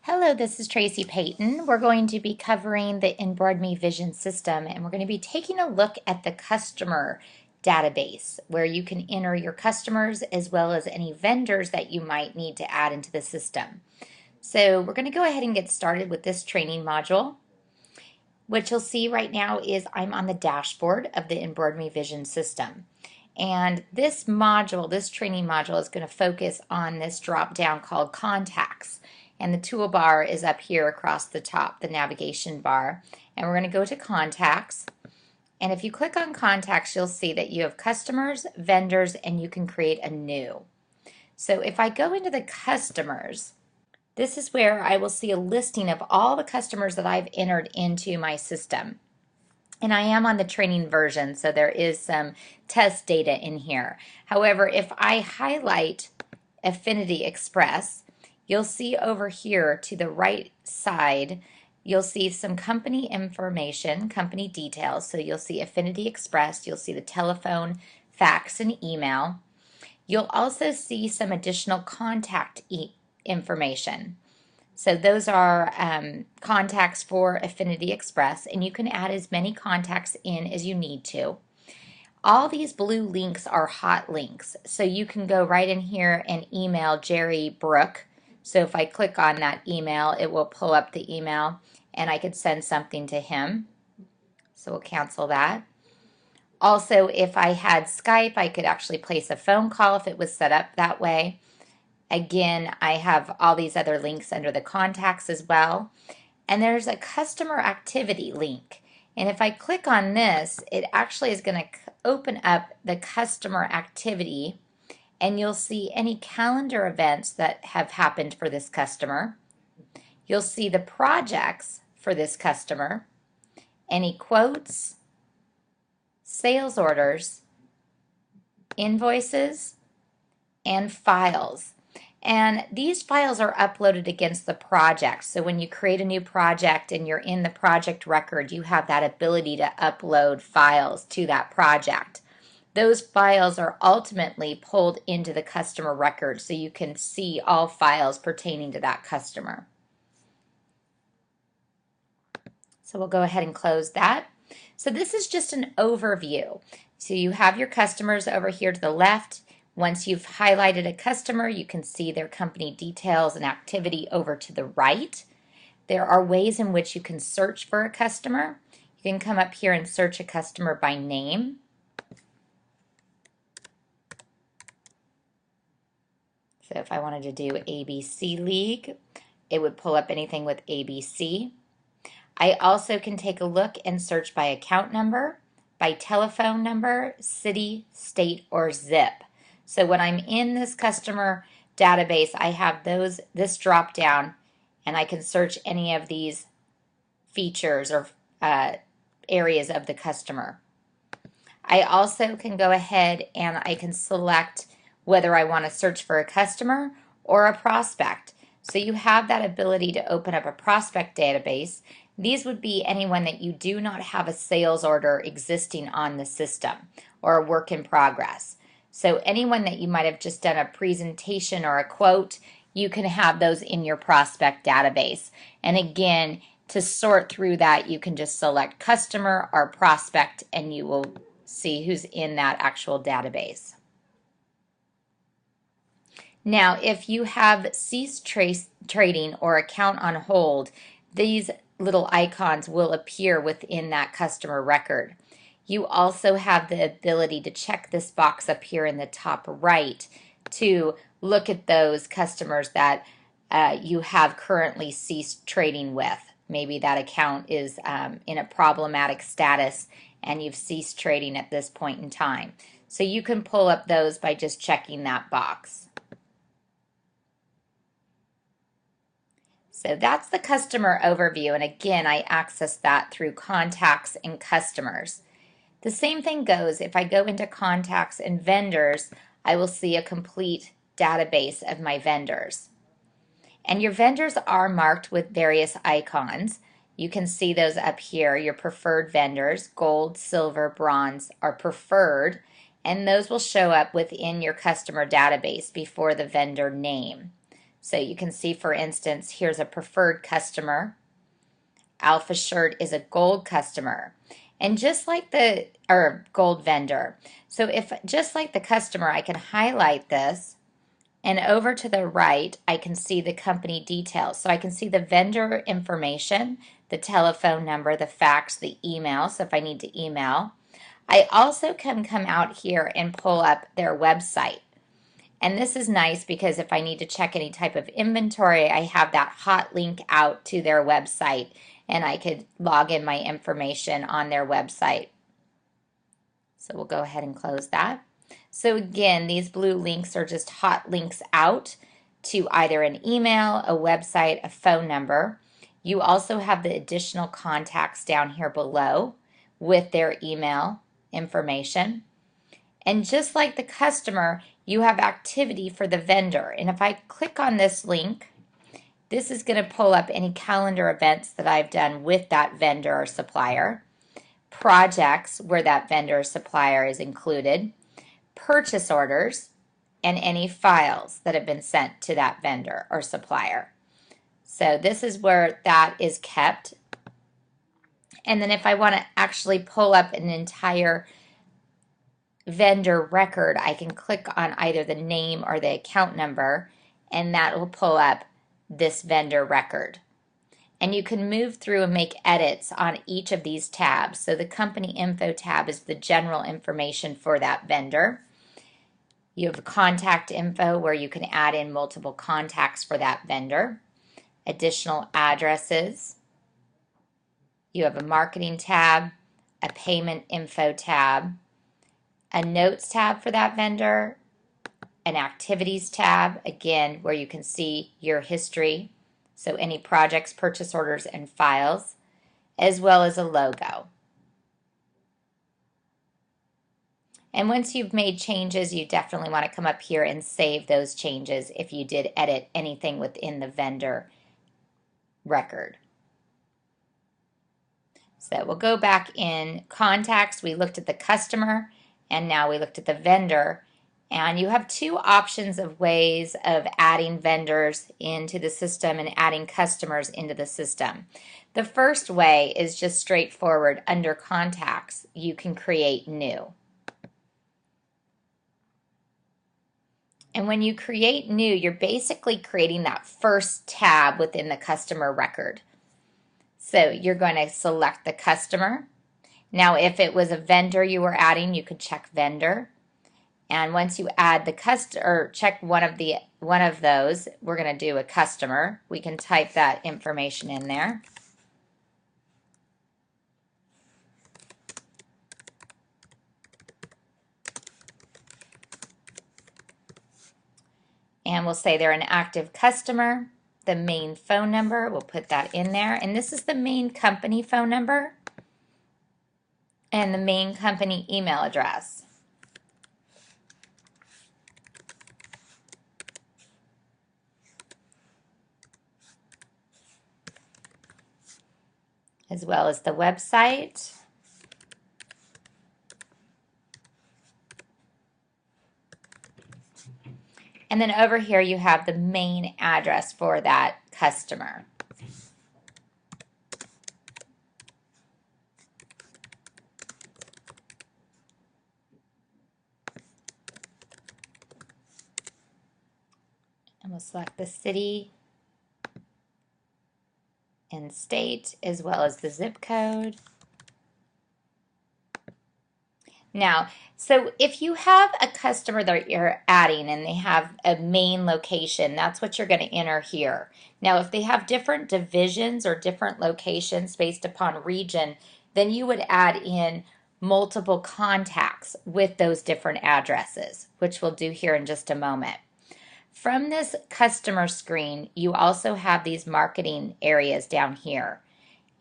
Hello, this is Tracy Payton. We're going to be covering the EME Vision system, and we're going to be taking a look at the customer database where you can enter your customers as well as any vendors that you might need to add into the system. So we're going to go ahead and get started with this training module. What you'll see right now is I'm on the dashboard of the EME Vision system. And this module, this training module, is going to focus on this drop down called Contacts. And the toolbar is up here across the top, the navigation bar. And we're going to go to Contacts. And if you click on Contacts, you'll see that you have customers, vendors, and you can create a new. So if I go into the customers, this is where I will see a listing of all the customers that I've entered into my system. And I am on the training version, so there is some test data in here. However, if I highlight Affinity Express, you'll see over here to the right side, you'll see some company information, company details. So you'll see Affinity Express, you'll see the telephone, fax, and email. You'll also see some additional contact information. So those are contacts for Affinity Express, and you can add as many contacts in as you need to. All these blue links are hot links, so you can go right in here and email Jerry Brook. So if I click on that email, it will pull up the email, and I could send something to him. So we'll cancel that. Also, if I had Skype, I could actually place a phone call if it was set up that way. Again, I have all these other links under the contacts as well. And there's a customer activity link. And if I click on this, it actually is going to open up the customer activity, and you'll see any calendar events that have happened for this customer. You'll see the projects for this customer, any quotes, sales orders, invoices, and files. And these files are uploaded against the project. So when you create a new project and you're in the project record, you have that ability to upload files to that project. Those files are ultimately pulled into the customer record so you can see all files pertaining to that customer. So we'll go ahead and close that. So this is just an overview. So you have your customers over here to the left. Once you've highlighted a customer, you can see their company details and activity over to the right. There are ways in which you can search for a customer. You can come up here and search a customer by name. So if I wanted to do ABC League, it would pull up anything with ABC. I also can take a look and search by account number, by telephone number, city, state, or zip. So when I'm in this customer database, I have this drop down, and I can search any of these features or areas of the customer. I also can go ahead and I can select whether I want to search for a customer or a prospect. So you have that ability to open up a prospect database. These would be anyone that you do not have a sales order existing on the system or a work in progress. So anyone that you might have just done a presentation or a quote, you can have those in your prospect database. And again, to sort through that, you can just select customer or prospect, and you will see who's in that actual database. Now, if you have ceased trading or account on hold, these little icons will appear within that customer record. You also have the ability to check this box up here in the top right to look at those customers that you have currently ceased trading with. Maybe that account is in a problematic status and you've ceased trading at this point in time. So you can pull up those by just checking that box. So that's the customer overview, and again, I access that through contacts and customers. The same thing goes if I go into contacts and vendors, I will see a complete database of my vendors. And your vendors are marked with various icons. You can see those up here. Your preferred vendors, gold, silver, bronze, are preferred, and those will show up within your customer database before the vendor name. So you can see, for instance, here's a preferred customer. Alpha Shirt is a gold customer. And just like or gold vendor. So if just like the customer, I can highlight this, and over to the right, I can see the company details. So I can see the vendor information, the telephone number, the fax, the email. So if I need to email, I also can come out here and pull up their website. And this is nice because if I need to check any type of inventory, I have that hot link out to their website, and I could log in my information on their website. So we'll go ahead and close that. So again, these blue links are just hot links out to either an email, a website, a phone number. You also have the additional contacts down here below with their email information. And just like the customer, you have activity for the vendor. And if I click on this link, this is going to pull up any calendar events that I've done with that vendor or supplier, projects where that vendor or supplier is included, purchase orders, and any files that have been sent to that vendor or supplier. So this is where that is kept. And then if I want to actually pull up an entire vendor record, I can click on either the name or the account number, and that will pull up this vendor record. And you can move through and make edits on each of these tabs. So the company info tab is the general information for that vendor. You have contact info where you can add in multiple contacts for that vendor, additional addresses. You have a marketing tab, a payment info tab, a notes tab for that vendor, an activities tab, again, where you can see your history, so any projects, purchase orders, and files, as well as a logo. And once you've made changes, you definitely want to come up here and save those changes if you did edit anything within the vendor record. So we'll go back in contacts. We looked at the customer, and now we looked at the vendor. And you have two options of ways of adding vendors into the system and adding customers into the system. The first way is just straightforward. Under contacts, you can create new. And when you create new, you're basically creating that first tab within the customer record. So you're going to select the customer. Now, if it was a vendor you were adding, you could check vendor. And once you add the customer, or check one of those, we're going to do a customer. We can type that information in there. And we'll say they're an active customer. The main phone number, we'll put that in there. And this is the main company phone number and the main company email address. As well as the website. And then over here you have the main address for that customer. And we'll select the city and state as well as the zip code. Now, so if you have a customer that you're adding and they have a main location, that's what you're going to enter here. Now, if they have different divisions or different locations based upon region, then you would add in multiple contacts with those different addresses, which we'll do here in just a moment. From this customer screen, you also have these marketing areas down here.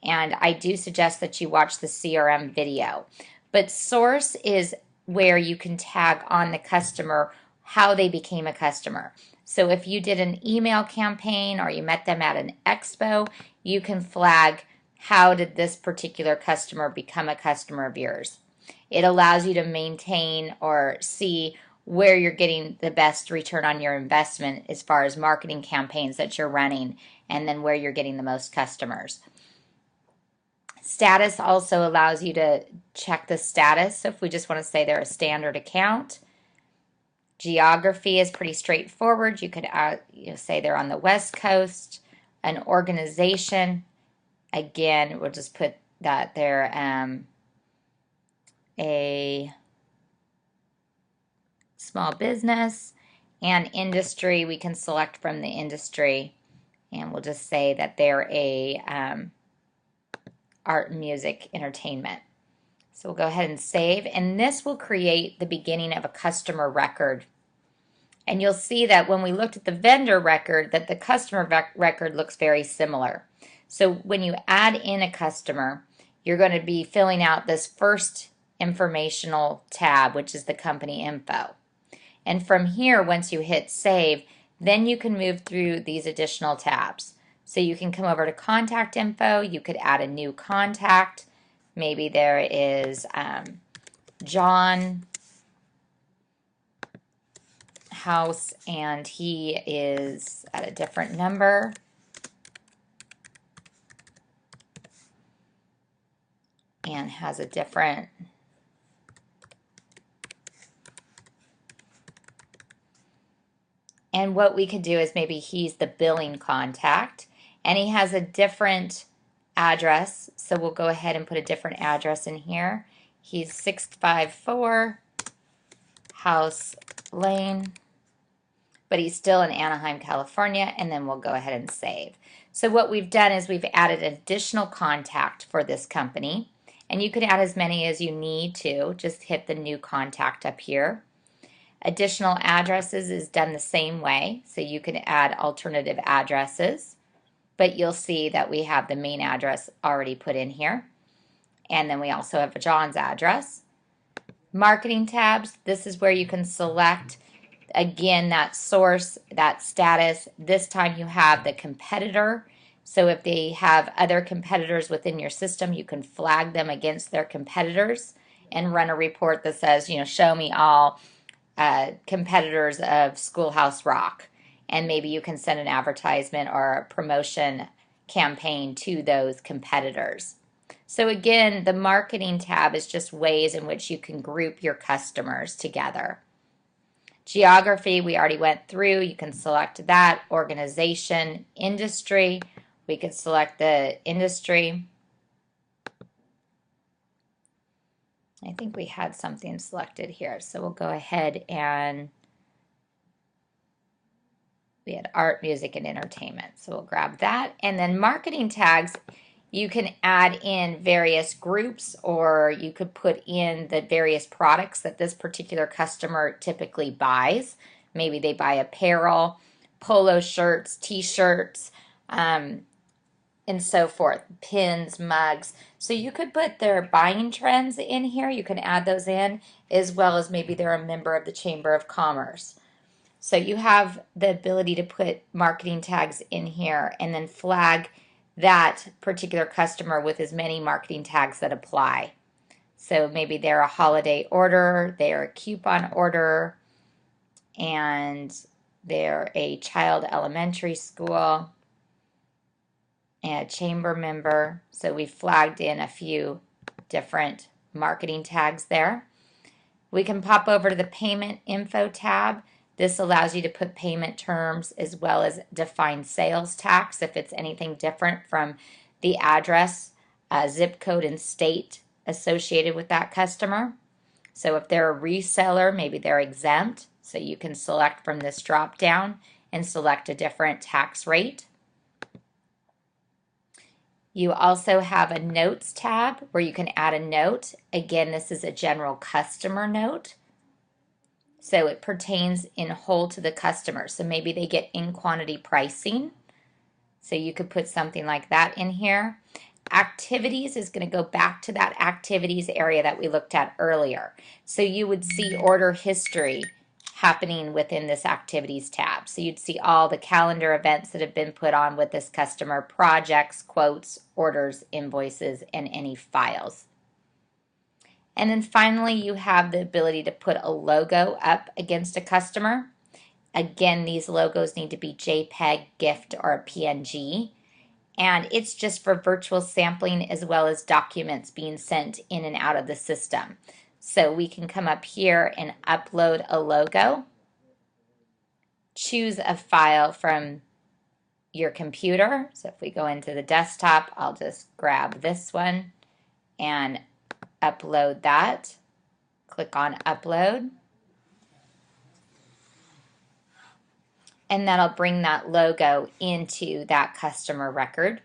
And I do suggest that you watch the CRM video. But source is where you can tag on the customer how they became a customer. So if you did an email campaign or you met them at an expo, you can flag how did this particular customer become a customer of yours. It allows you to maintain or see where you're getting the best return on your investment as far as marketing campaigns that you're running, and then where you're getting the most customers. Status also allows you to check the status. So if we just want to say they're a standard account. Geography is pretty straightforward. You could say they're on the West Coast. An organization, again, we'll just put that they're a small business. And industry, we can select from the industry, and we'll just say that they're a art, music, entertainment. So we'll go ahead and save, and this will create the beginning of a customer record. And you'll see that when we looked at the vendor record, that the customer record looks very similar. So when you add in a customer, you're going to be filling out this first informational tab, which is the company info. And from here, once you hit save, then you can move through these additional tabs. So you can come over to contact info. You could add a new contact. Maybe there is John House, and he is at a different number. And has a different And what we could do is maybe he's the billing contact and he has a different address. So we'll go ahead and put a different address in here. He's 654 House Lane, but he's still in Anaheim, California, and then we'll go ahead and save. So what we've done is we've added an additional contact for this company, and you can add as many as you need to. Just hit the new contact up here. Additional addresses is done the same way, so you can add alternative addresses, but you'll see that we have the main address already put in here, and then we also have John's address. Marketing tabs, this is where you can select, again, that source, that status. This time you have the competitor, so if they have other competitors within your system, you can flag them against their competitors and run a report that says, show me all competitors of Schoolhouse Rock, and maybe you can send an advertisement or a promotion campaign to those competitors. So again, the marketing tab is just ways in which you can group your customers together. Geography, we already went through. You can select that. Organization, industry, we could select the industry. I think we had something selected here, so we'll go ahead and we had art, music, and entertainment. So we'll grab that. And then marketing tags, you can add in various groups, or you could put in the various products that this particular customer typically buys. Maybe they buy apparel, polo shirts, t-shirts, and so forth, pins, mugs. So you could put their buying trends in here. You can add those in, as well as maybe they're a member of the Chamber of Commerce. So you have the ability to put marketing tags in here and then flag that particular customer with as many marketing tags that apply. So maybe they're a holiday order, they're a coupon order, and they're a child elementary school, and a chamber member. So we flagged in a few different marketing tags there. We can pop over to the payment info tab. This allows you to put payment terms as well as define sales tax if it's anything different from the address, zip code, and state associated with that customer. So if they're a reseller, maybe they're exempt. So you can select from this drop down and select a different tax rate. You also have a notes tab where you can add a note. Again, this is a general customer note. So it pertains in whole to the customer. So maybe they get in quantity pricing. So you could put something like that in here. Activities is going to go back to that activities area that we looked at earlier. So you would see order history happening within this activities tab. So you'd see all the calendar events that have been put on with this customer, projects, quotes, orders, invoices, and any files. And then finally, you have the ability to put a logo up against a customer. Again, these logos need to be JPEG, GIF, or a PNG. And it's just for virtual sampling as well as documents being sent in and out of the system. So we can come up here and upload a logo, choose a file from your computer. So if we go into the desktop, I'll just grab this one and upload that. Click on upload. And that'll bring that logo into that customer record.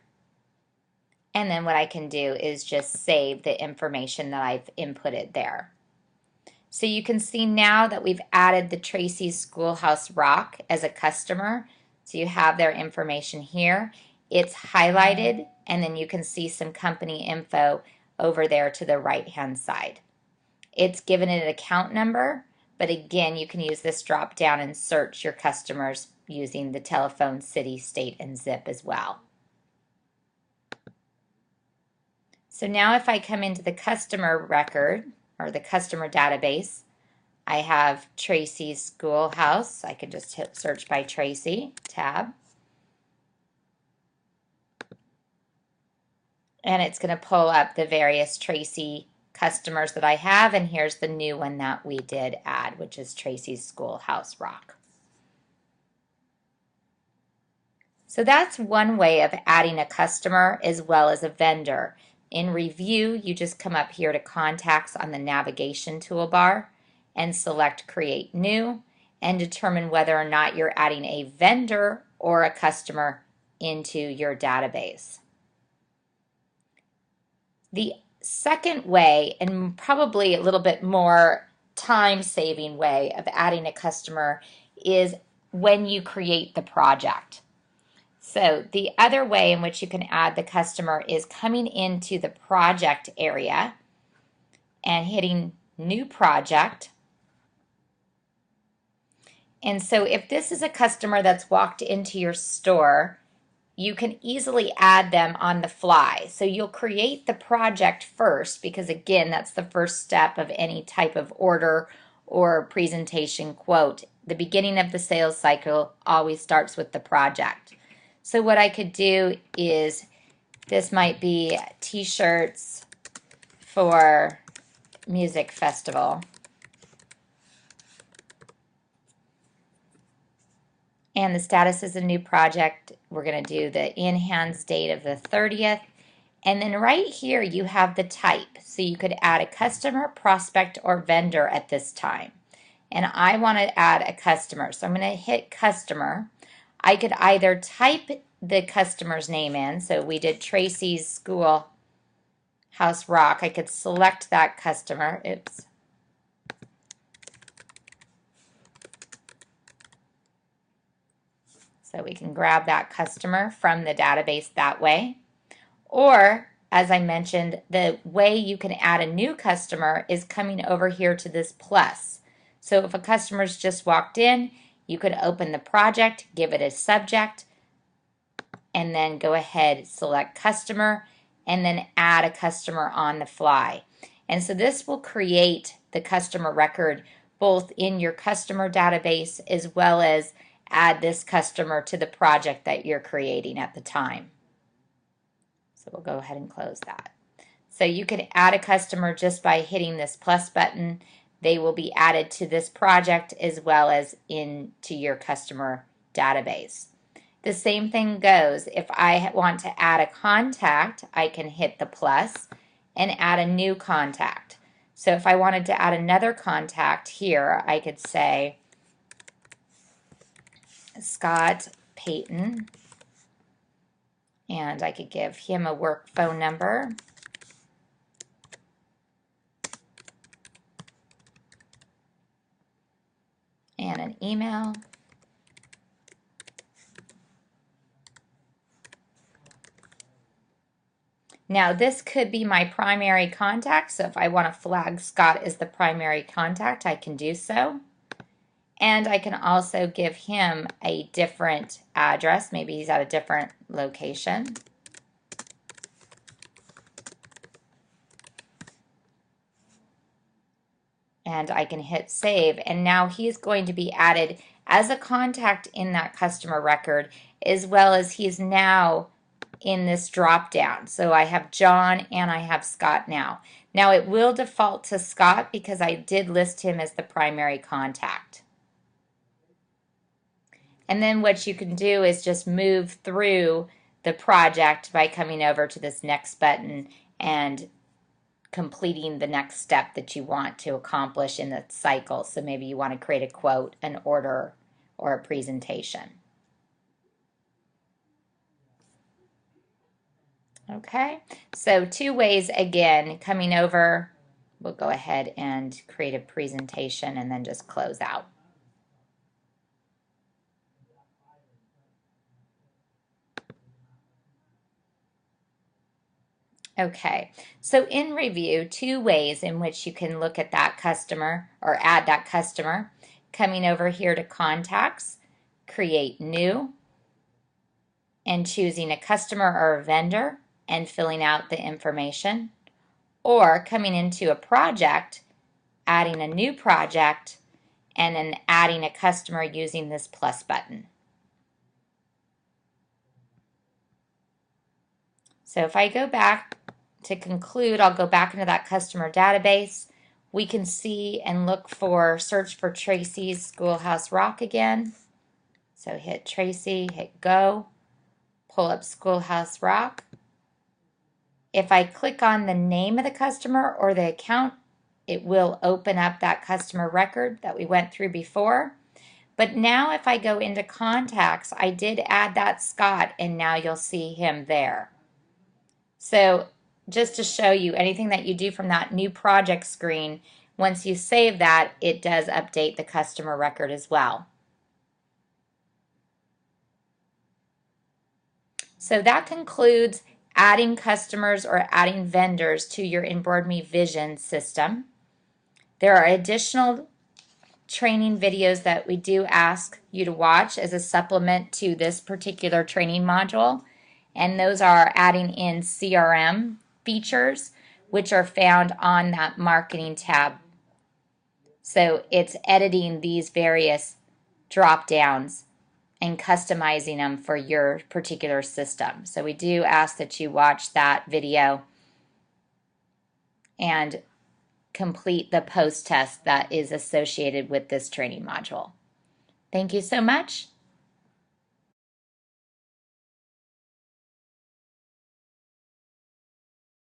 And then what I can do is just save the information that I've inputted there. So you can see now that we've added the Tracy's Schoolhouse Rock as a customer. So you have their information here. It's highlighted, and then you can see some company info over there to the right-hand side. It's given an account number, but again, you can use this drop down and search your customers using the telephone, city, state, and zip as well. So now if I come into the customer record or the customer database, I have Tracy's Schoolhouse. I can just hit search by Tracy, tab. And it's going to pull up the various Tracy customers that I have, and here's the new one that we did add, which is Tracy's Schoolhouse Rock. So that's one way of adding a customer as well as a vendor. In review, you just come up here to contacts on the navigation toolbar and select create new and determine whether or not you're adding a vendor or a customer into your database. The second way, and probably a little bit more time-saving way of adding a customer, is when you create the project. So the other way in which you can add the customer is coming into the project area and hitting new project. And so if this is a customer that's walked into your store, you can easily add them on the fly. So you'll create the project first, because again, that's the first step of any type of order or presentation quote. The beginning of the sales cycle always starts with the project. So what I could do is, this might be t-shirts for music festival. And the status is a new project. We're going to do the in-hands date of the 30th. And then right here you have the type. So you could add a customer, prospect, or vendor at this time. And I want to add a customer. So I'm going to hit customer. I could either type the customer's name in. So we did Tracy's Schoolhouse Rock. I could select that customer. Oops. So we can grab that customer from the database that way. Or, as I mentioned, the way you can add a new customer is coming over here to this plus. So if a customer's just walked in, you could open the project, give it a subject, and then go ahead, select customer, and then add a customer on the fly. And so this will create the customer record both in your customer database as well as add this customer to the project that you're creating at the time. So we'll go ahead and close that. So you can add a customer just by hitting this plus button. They will be added to this project as well as into your customer database. The same thing goes if I want to add a contact, I can hit the plus and add a new contact. So if I wanted to add another contact here, I could say Scott Payton, and I could give him a work phone number. And an email. Now this could be my primary contact, so if I want to flag Scott as the primary contact, I can do so. And I can also give him a different address. Maybe he's at a different location. and I can hit save, and now he's going to be added as a contact in that customer record, as well as he's now in this drop down. So I have John and I have Scott now. Now it will default to Scott because I did list him as the primary contact. And then what you can do is just move through the project by coming over to this next button and completing the next step that you want to accomplish in the cycle. So maybe you want to create a quote, an order, or a presentation. Okay, so two ways again, coming over, we'll go ahead and create a presentation and then just close out. Okay, so in review, two ways in which you can look at that customer or add that customer. Coming over here to contacts, create new, and choosing a customer or a vendor and filling out the information. Or coming into a project, adding a new project, and then adding a customer using this plus button. So if I go back to conclude, I'll go back into that customer database. We can see and look for, search for Tracy's Schoolhouse Rock again. So hit Tracy, hit go, pull up Schoolhouse Rock. If I click on the name of the customer or the account, it will open up that customer record that we went through before. But now if I go into contacts, I did add that Scott, and now you'll see him there. So just to show you, anything that you do from that new project screen, once you save that, it does update the customer record as well. So that concludes adding customers or adding vendors to your EnboardMe Vision system. There are additional training videos that we do ask you to watch as a supplement to this particular training module, and those are adding in CRM features, which are found on that marketing tab. So it's editing these various drop downs and customizing them for your particular system. So we do ask that you watch that video and complete the post test that is associated with this training module. Thank you so much.